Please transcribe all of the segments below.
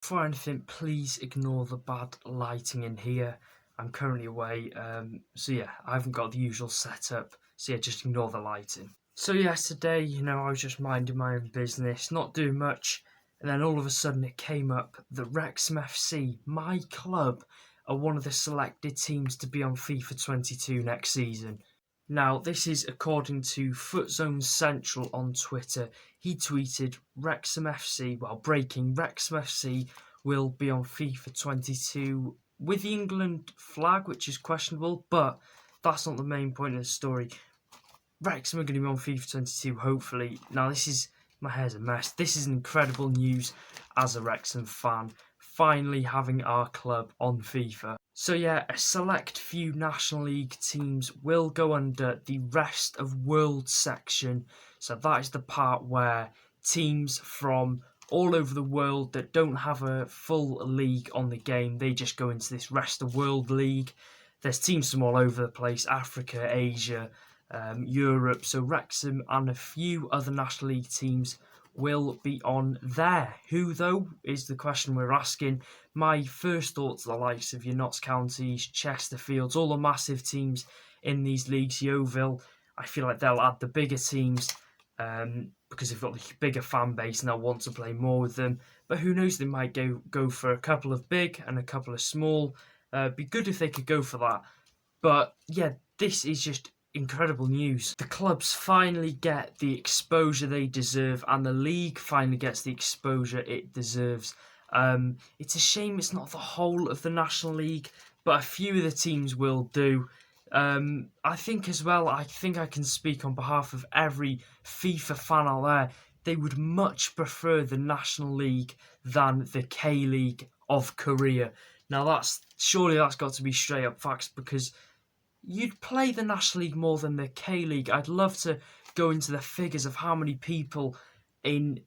Before anything, please ignore the bad lighting in here. I'm currently away, so yeah, I haven't got the usual setup, so yeah, just ignore the lighting. So yeah, today, I was just minding my own business, not doing much, and then all of a sudden it came up that Wrexham FC, my club, are one of the selected teams to be on FIFA 22 next season. Now, this is according to Footzone Central on Twitter. He tweeted Wrexham FC, breaking, Wrexham FC will be on FIFA 22 with the England flag, which is questionable, but that's not the main point of the story. Wrexham are going to be on FIFA 22, hopefully. Now, my hair's a mess. This is incredible news as a Wrexham fan, finally having our club on FIFA. So yeah, a select few National League teams will go under the rest of world section. So that is the part where teams from all over the world that don't have a full league on the game, they just go into this rest of world league. There's teams from all over the place, Africa, Asia, Europe. So Wrexham and a few other National League teams will be on there. Who, though, is the question we're asking. My first thoughts are the likes of your Notts Counties, Chesterfields, all the massive teams in these leagues, Yeovil. I feel like they'll add the bigger teams because they've got the bigger fan base and they'll want to play more with them. But who knows, they might go for a couple of big and a couple of small. Be good if they could go for that. But yeah, this is just incredible news. The clubs finally get the exposure they deserve, and the league finally gets the exposure it deserves. It's a shame it's not the whole of the National League, but a few of the teams will do. I think as well, I think I can speak on behalf of every FIFA fan out there. They would much prefer the National League than the K-League of Korea. Now surely that's got to be straight up facts, because you'd play the National League more than the K-League. I'd love to go into the figures of how many people in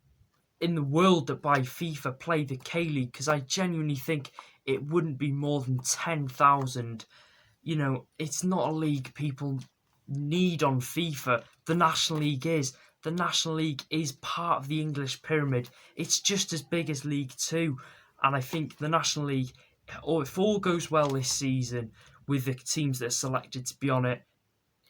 the world that buy FIFA play the K-League, because I genuinely think it wouldn't be more than 10,000. It's not a league people need on FIFA. The National League is. The National League is part of the English pyramid. It's just as big as League Two. And I think the National League, if all goes well this season, with the teams that are selected to be on it,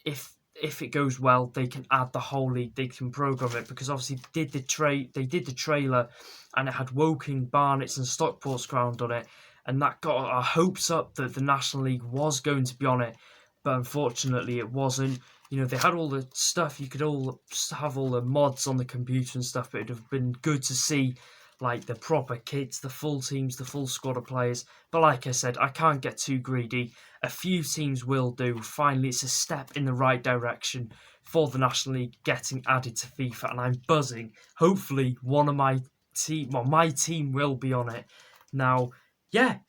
if it goes well, they can add the whole league. They can program it, because obviously they did the trailer, and it had Woking, Barnets, and Stockport's ground on it, and that got our hopes up that the National League was going to be on it, but unfortunately it wasn't. They had all the stuff. You could all have all the mods on the computer and stuff, but it'd have been good to see like the proper kits, the full teams, the full squad of players. But like I said, I can't get too greedy. A few teams will do. Finally, it's a step in the right direction for the National League getting added to FIFA, and I'm buzzing. Hopefully, one of my team will be on it. Now, I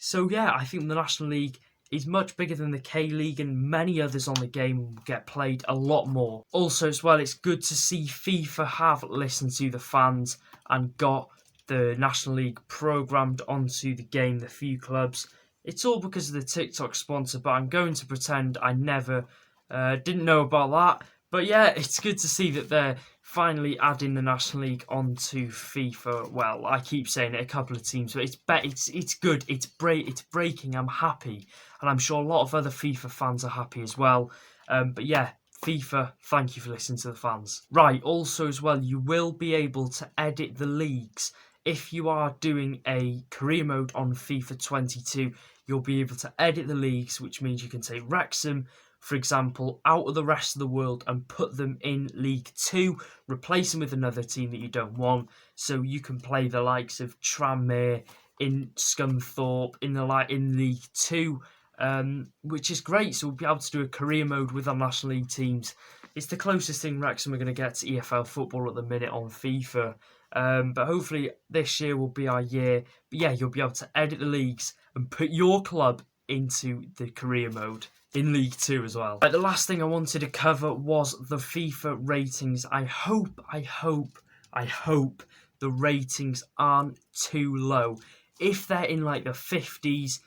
think the National League is much bigger than the K-League, and many others on the game will get played a lot more. Also, as well, it's good to see FIFA have listened to the fans and got the National League programmed onto the game, the few clubs. It's all because of the TikTok sponsor, but I'm going to pretend I never didn't know about that. But yeah, it's good to see that they're finally adding the National League onto FIFA. Well, I keep saying it, a couple of teams, but it's good. It's breaking. I'm happy, and I'm sure a lot of other FIFA fans are happy as well. But yeah, FIFA, thank you for listening to the fans. Right, also as well, you will be able to edit the leagues. If you are doing a career mode on FIFA 22, you'll be able to edit the leagues, which means you can take Wrexham, for example, out of the rest of the world and put them in League 2, replace them with another team that you don't want, so you can play the likes of Tranmere in Scunthorpe in League 2, which is great. So we'll be able to do a career mode with our National League teams. It's the closest thing Wrexham are going to get to EFL football at the minute on FIFA. But hopefully this year will be our year. But yeah, you'll be able to edit the leagues and put your club into the career mode in League 2 as well. The last thing I wanted to cover was the FIFA ratings. I hope the ratings aren't too low. If they're in like the 50s,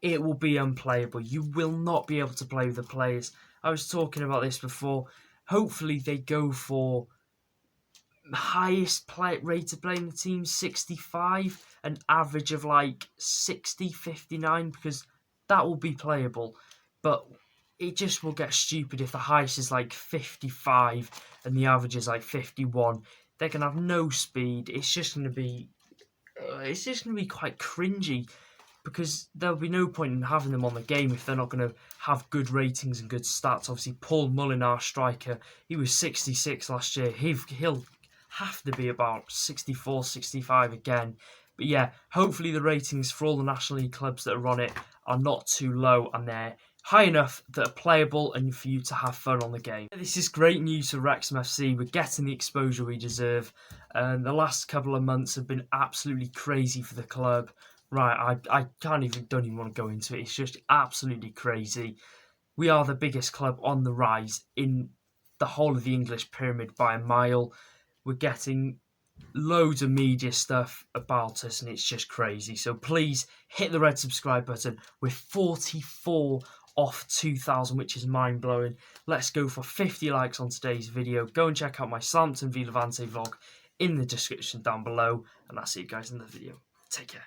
it will be unplayable. You will not be able to play with the players. I was talking about this before. Hopefully they go for highest rated player in the team 65, an average of like 60, 59, because that will be playable. But it just will get stupid if the highest is like 55 and the average is like 51. They're going to have no speed. It's just going to be quite cringy, because there'll be no point in having them on the game if they're not going to have good ratings and good stats. Obviously, Paul Mullin, our striker, he was 66 last year. He'll have to be about 64, 65 again. But yeah, hopefully the ratings for all the National League clubs that are on it are not too low and they're high enough that are playable and for you to have fun on the game. This is great news for Wrexham FC. We're getting the exposure we deserve. The last couple of months have been absolutely crazy for the club. Right, I don't even want to go into it. It's just absolutely crazy. We are the biggest club on the rise in the whole of the English pyramid by a mile. We're getting loads of media stuff about us and it's just crazy. So please hit the red subscribe button. We're 44 off 2,000, which is mind-blowing. Let's go for 50 likes on today's video. Go and check out my Southampton v Levante vlog in the description down below. And I'll see you guys in the video. Take care.